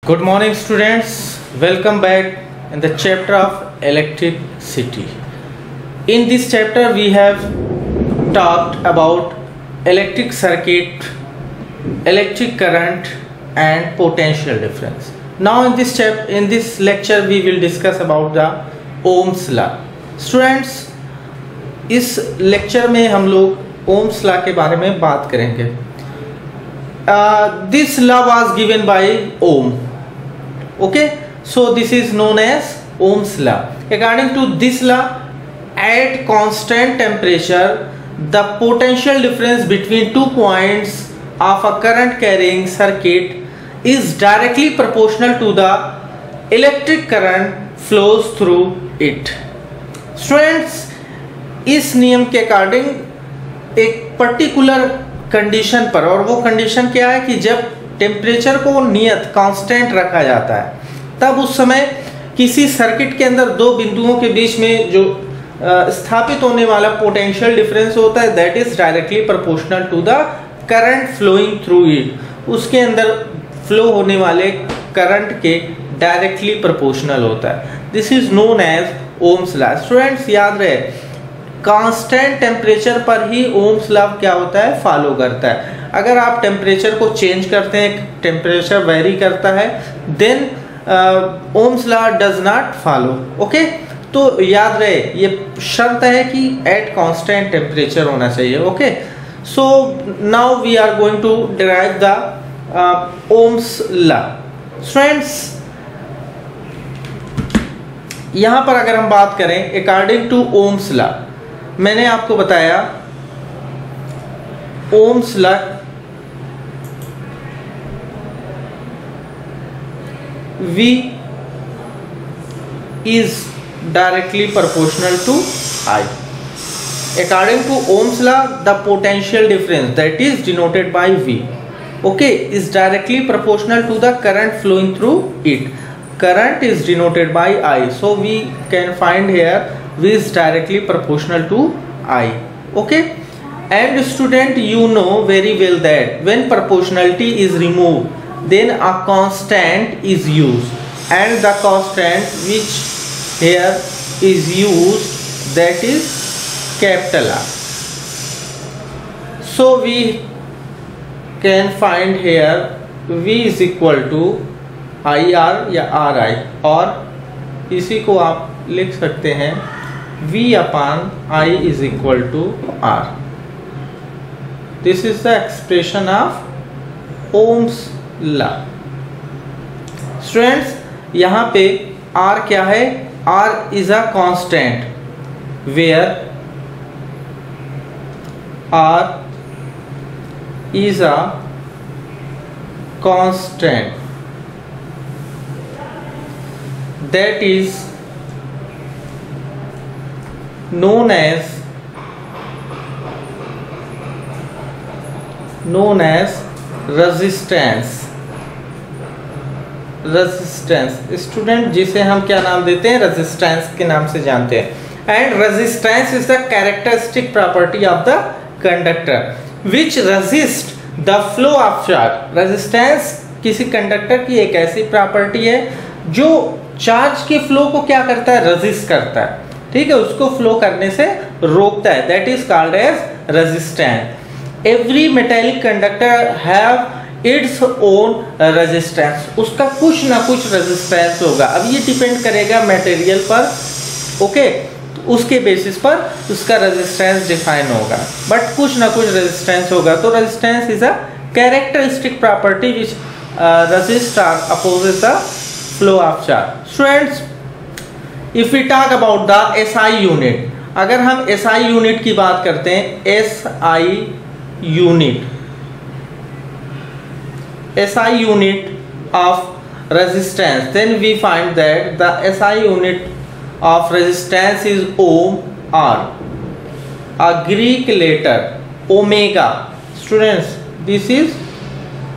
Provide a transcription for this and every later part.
Good morning students, welcome back in the chapter of electricity. In this chapter we have talked about electric circuit, electric current and potential difference. Now in this lecture we will discuss about the Ohm's law. Students, इस lecture में हम लोग Ohm's law के बारे में बात करेंगे. This law was given by Ohm. Okay, so this is known as Ohm's law. According to this law, at constant temperature, the potential difference between 2 points of a current carrying circuit is directly proportional to the electric current flows through it. Students, इस नियम के according एक particular condition पर, और वो condition क्या है कि जब टेम्परेचर को नियत कांस्टेंट रखा जाता है तब उस समय किसी सर्किट के अंदर दो बिंदुओं के बीच में जो स्थापित होने वाला पोटेंशियल डिफरेंस होता है that is directly proportional to the current flowing through it. उसके अंदर फ्लो होने वाले करंट के डायरेक्टली प्रोपोर्शनल होता है. This is known as Ohm's law. Students याद रहे, कांस्टेंट टेम्परेचर पर ही ओम्स लॉ क्या होता है, फॉलो करता है. अगर आप टेम्परेचर को चेंज करते हैं, टेम्परेचर वेरी करता है, then Ohm's law does not follow. Okay, तो याद रहे ये शर्त है कि एट कांस्टेंट टेम्परेचर होना चाहिए. Okay, so now we are going to derive the Ohm's law. Students, यहां पर अगर हम बात करें अकॉर्डिंग टू ओम्स लॉ, मैंने आपको बताया ohms law V is directly proportional to I. According to Ohm's law, the potential difference that is denoted by V, okay, is directly proportional to the current flowing through it. Current is denoted by I, so we can find here V is directly proportional to I. Okay, and student, you know very well that when proportionality is removed, then a constant is used, and the constant which here is used, that is capital R. So we can find here V is equal to IR या RI, और इसी को आप लिख सकते हैं V upon I is equal to R. This is the expression of Ohm's law. Students, यहाँ पे R क्या है? R is a constant where R is a constant that is known as resistance. Student, जिसे हम क्या नाम देते हैं, रेजिस्टेंस के नाम से जानते हैं. And resistance is the characteristic property of the conductor which resist the flow of charge. Resistance किसी कंडक्टर की एक ऐसी प्रॉपर्टी है जो चार्ज के फ्लो को क्या करता है, रेजिस्ट करता है. ठीक है, उसको फ्लो करने से रोकता है. That is called as resistance. Every metallic conductor have its own resistance. उसका कुछ ना कुछ रेजिस्टेंस होगा. अब ये डिपेंड करेगा मटेरियल पर. ओके, उसके बेसिस पर उसका रेजिस्टेंस डिफाइन होगा, बट कुछ ना कुछ रेजिस्टेंस होगा. तो resistance is a characteristic property which resist और opposes the flow of charge. Students, if we talk about the SI unit, अगर हम SI यूनिट की बात करते हैं, SI unit of resistance, then we find that the SI unit of resistance is ohm R. A Greek letter omega. Students, this is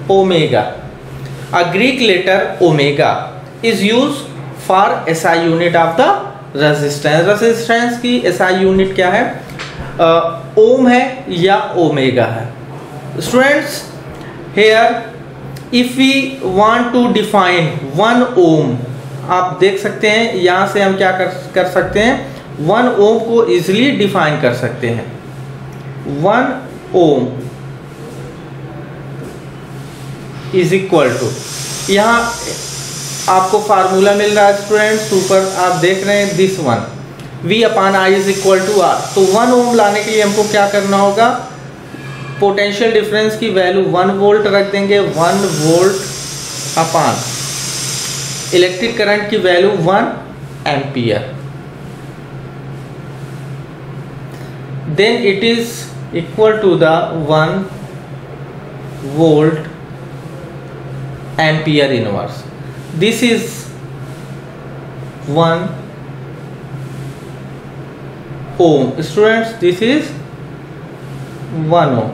omega. A Greek letter omega is used for SI unit of the resistance. Resistance की SI unit क्या है, ओम है या omega है. Students, here if we want to define 1 ohm, आप देख सकते हैं यहां से हम क्या कर सकते हैं, 1 ओम को इजिली डिफाइन कर सकते हैं। 1 ओम इज इक्वल टू, यहाँ आपको फार्मूला मिल रहा है स्टूडेंट्स, ऊपर आप देख रहे हैं this one, V upon I is equal to R। तो 1 ओम लाने के लिए हमको क्या करना होगा, पोटेंशियल डिफरेंस की वैल्यू 1 वोल्ट रख देंगे, 1 वोल्ट अपान इलेक्ट्रिक करंट की value 1 ampere, then it is equal to the 1 volt ampere inverse. This is 1 ohm. Students, this is 1 ohm.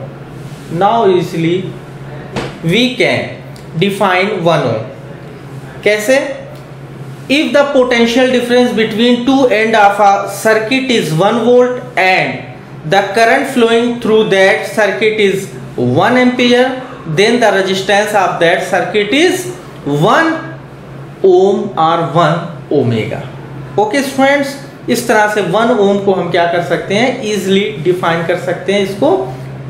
Now easily we can define 1 ohm. कैसे? If the potential difference between two ends of a circuit is 1 volt and the current flowing through that circuit is 1 ampere, then the resistance of that circuit is 1 ohm or 1 omega. Okay students, इस तरह से 1 ओम को हम क्या कर सकते हैं, easily define कर सकते हैं इसको।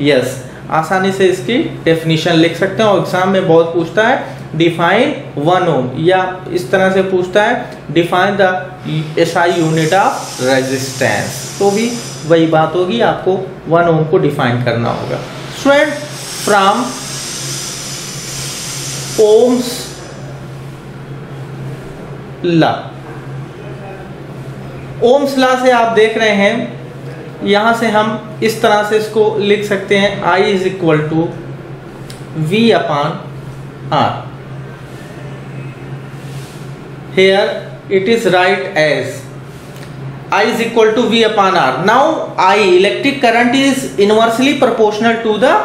यस, आसानी से इसकी डेफिनेशन लिख सकते हैं और एग्जाम में बहुत पूछता है डिफाइन 1 ओम, या इस तरह से पूछता है define the SI unit of resistance, तो भी वही बात होगी, आपको 1 ओम को डिफाइन करना होगा। Student, from Ohm's law, Ohm's law से आप देख रहे हैं, यहां से हम इस तरह से इसको लिख सकते हैं, I is equal to V upon R। Here it is write as I is equal to V upon R। Now I, electric current, is inversely proportional to the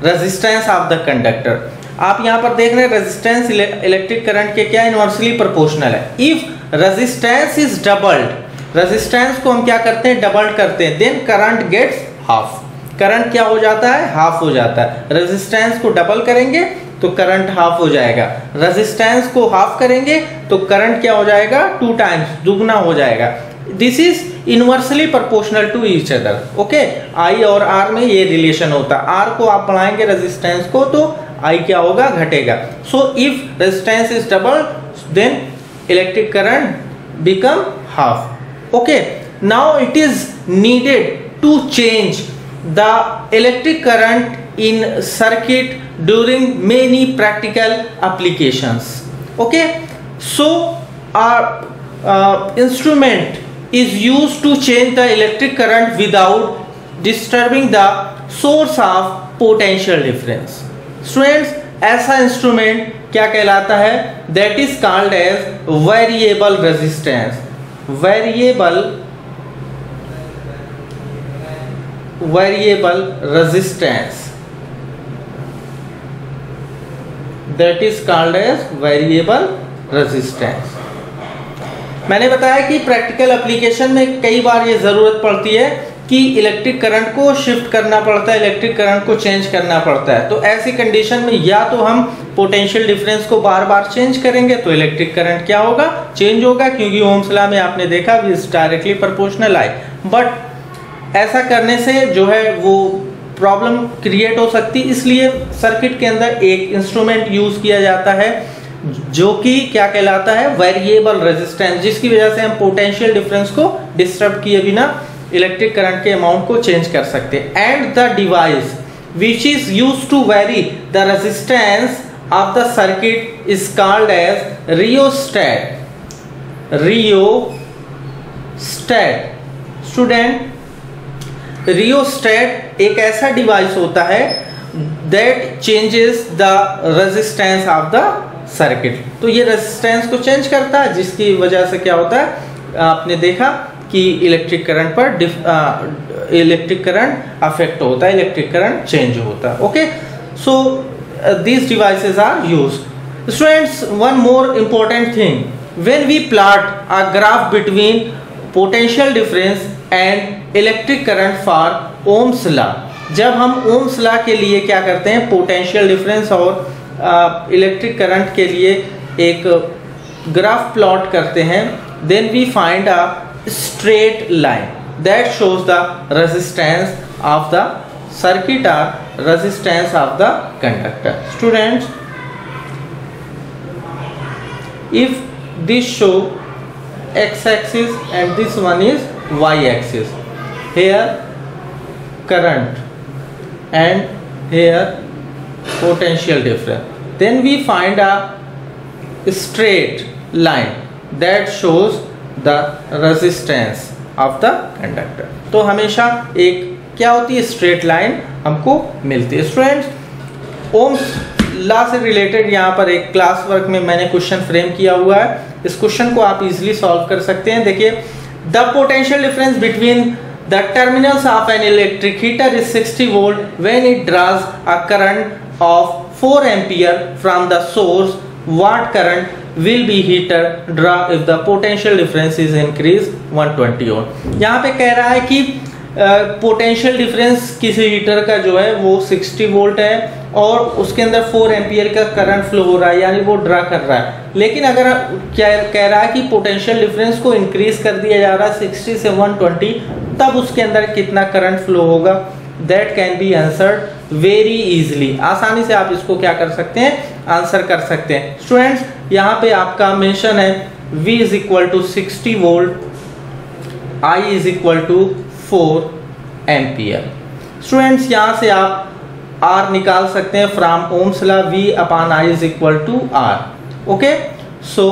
resistance of the conductor. आप यहां पर देख रहे हैं resistance electric current के क्या inversely proportional है। If resistance is doubled, resistance को हम क्या करते हैं, डबल करते हैं, then current gets half. Current क्या हो जाता है, हाफ हो जाता है। रेजिस्टेंस को डबल करेंगे तो करंट हाफ हो जाएगा, रेजिस्टेंस को हाफ करेंगे तो करंट क्या हो जाएगा, 2 टाइम्स, दुगना हो जाएगा। This is inversely proportional to each other. Okay, I और R में ये रिलेशन होता है। R को आप बढ़ाएंगे रेजिस्टेंस को तो I क्या होगा, घटेगा। So if resistance is double then electric current become half. Okay, now it is needed to change the electric current in circuit during many practical applications. Okay, so our instrument is used to change the electric current without disturbing the source of potential difference. Students, ऐसा instrument क्या कहलाता है, that is called as variable resistance. variable resistance, that is called as variable resistance. मैंने बताया कि practical application में कई बार ये ज़रूरत पड़ती है कि इलेक्ट्रिक करंट को शिफ्ट करना पड़ता है, इलेक्ट्रिक करंट को चेंज करना पड़ता है। तो ऐसी कंडीशन में या तो हम पोटेंशियल डिफरेंस को बार बार चेंज करेंगे तो इलेक्ट्रिक करंट क्या होगा, चेंज होगा, क्योंकि ओम्स लॉ में आपने देखा V is directly proportional I. But ऐसा करने से जो है वो प्रॉब्लम क्रिएट हो सकती, इसलिए सर्किट के अंदर एक इंस्ट्रूमेंट यूज किया जाता है जो कि क्या कहलाता है, वेरिएबल रेजिस्टेंस, जिसकी वजह से हम पोटेंशियल डिफरेंस को डिस्टर्ब किए बिना इलेक्ट्रिक करंट के अमाउंट को चेंज कर सकते हैं। And the device which is used to vary the resistance of the circuit is called as rheostat. Student, rheostat एक ऐसा डिवाइस होता है that changes the resistance of the circuit. तो ये रेजिस्टेंस को चेंज करता है, जिसकी वजह से क्या होता है, आपने देखा कि इलेक्ट्रिक करंट पर इलेक्ट्रिक करंट अफेक्ट होता है, इलेक्ट्रिक करंट चेंज होता है। Okay, so these devices are used. Students, one more important thing, when we plot a graph between potential difference and electric current for Ohm's law, जब हम Ohm's law के लिए क्या करते हैं, पोटेंशियल डिफरेंस और इलेक्ट्रिक करंट के लिए एक ग्राफ प्लॉट करते हैं, then we find a straight line that shows the resistance of the circuit और resistance of the conductor. Students, if this show x axis and this one is y axis, here current and here potential difference, then we find a straight line that shows the resistance of the conductor. तो हमेशा एक क्या होती है, straight line हमको मिलती है. Students, Ohm's law से रिलेटेड यहाँ पर एक क्लास वर्क में मैंने क्वेश्चन फ्रेम किया हुआ है. इस क्वेश्चन को आप इजीली सॉल्व कर सकते हैं. देखिए, the potential difference between the terminals of an electric heater is 60 volt when it draws a current of 4 ampere from the source. What current will be heater draw if the potential difference is increased 120 ohm. यहाँ पे कह रहा है कि potential difference किसी heater का जो है वो 60 वोल्ट है और उसके अंदर 4 एम्पियर का करंट फ्लो हो रहा है, यानी वो ड्रा कर रहा है. लेकिन अगर क्या कह रहा है कि पोटेंशियल डिफरेंस को इंक्रीज कर दिया जा रहा है 60 से 120, तब उसके अंदर कितना करंट फ्लो होगा. That can be answered very easily. आसानी से आप इसको क्या कर सकते हैं, आंसर कर सकते हैं. स्टूडेंट्स, यहाँ पे आपका मेंशन है V is equal to 60 volt, I is equal to 4 ampere. Students, यहाँ से आप R निकाल सकते हैं from Ohm's law. V upon I is equal to R. Okay, so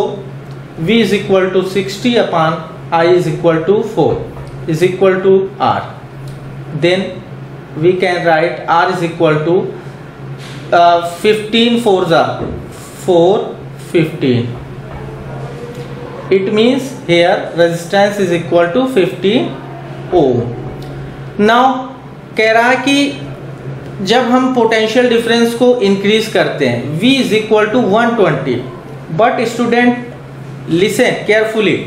V is equal to 60 upon I is equal to 4 is equal to R. Then we can write R is equal to 15 4 15. It means here resistance is equal to 15 ohm. Now कह रहा है कि जब हम potential difference को increase करते हैं V is equal to 120, but student listen carefully,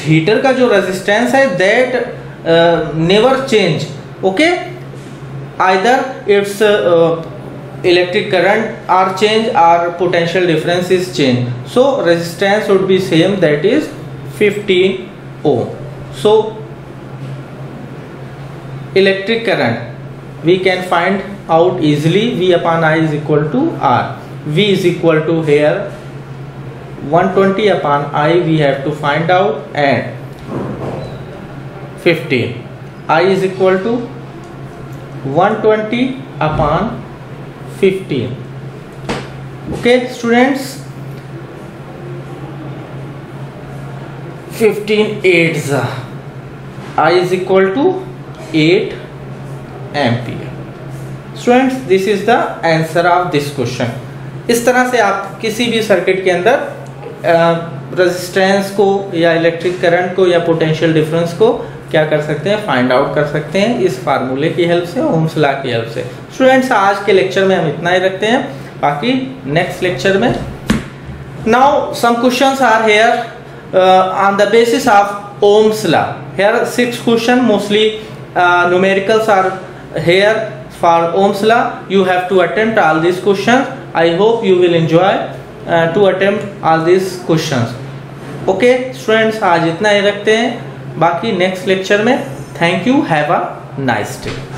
heater का जो रेजिस्टेंस है that never change. Okay, either its electric current are change or potential difference is change. So resistance would be same, that is 15 ohm. So electric current we can find out easily. V upon I is equal to R. V is equal to here 120 upon I we have to find out, and 15. I is equal to 120 upon 15. Okay students, 15 8s, I is equal to 8 ampere. Students, this is the answer of this question. इस तरह से आप किसी भी circuit के अंदर resistance को या इलेक्ट्रिक करंट को या पोटेंशियल डिफरेंस को क्या कर सकते हैं, फाइंड आउट कर सकते हैं इस फार्मूले की हेल्प से, ओम्स लॉ की हेल्प से. स्टूडेंट्स, आज के लेक्चर में हम इतना ही रखते हैं, बाकी नेक्स्ट लेक्चर में. Now some questions are here on the basis of Ohm's law. Here 6 question, mostly numericals are here for Ohm's law. You have to attempt all this questions. I hope you will enjoy to attempt all this questions. Okay students, आज इतना ही रखते हैं, बाकी next lecture में. Thank you, have a nice day.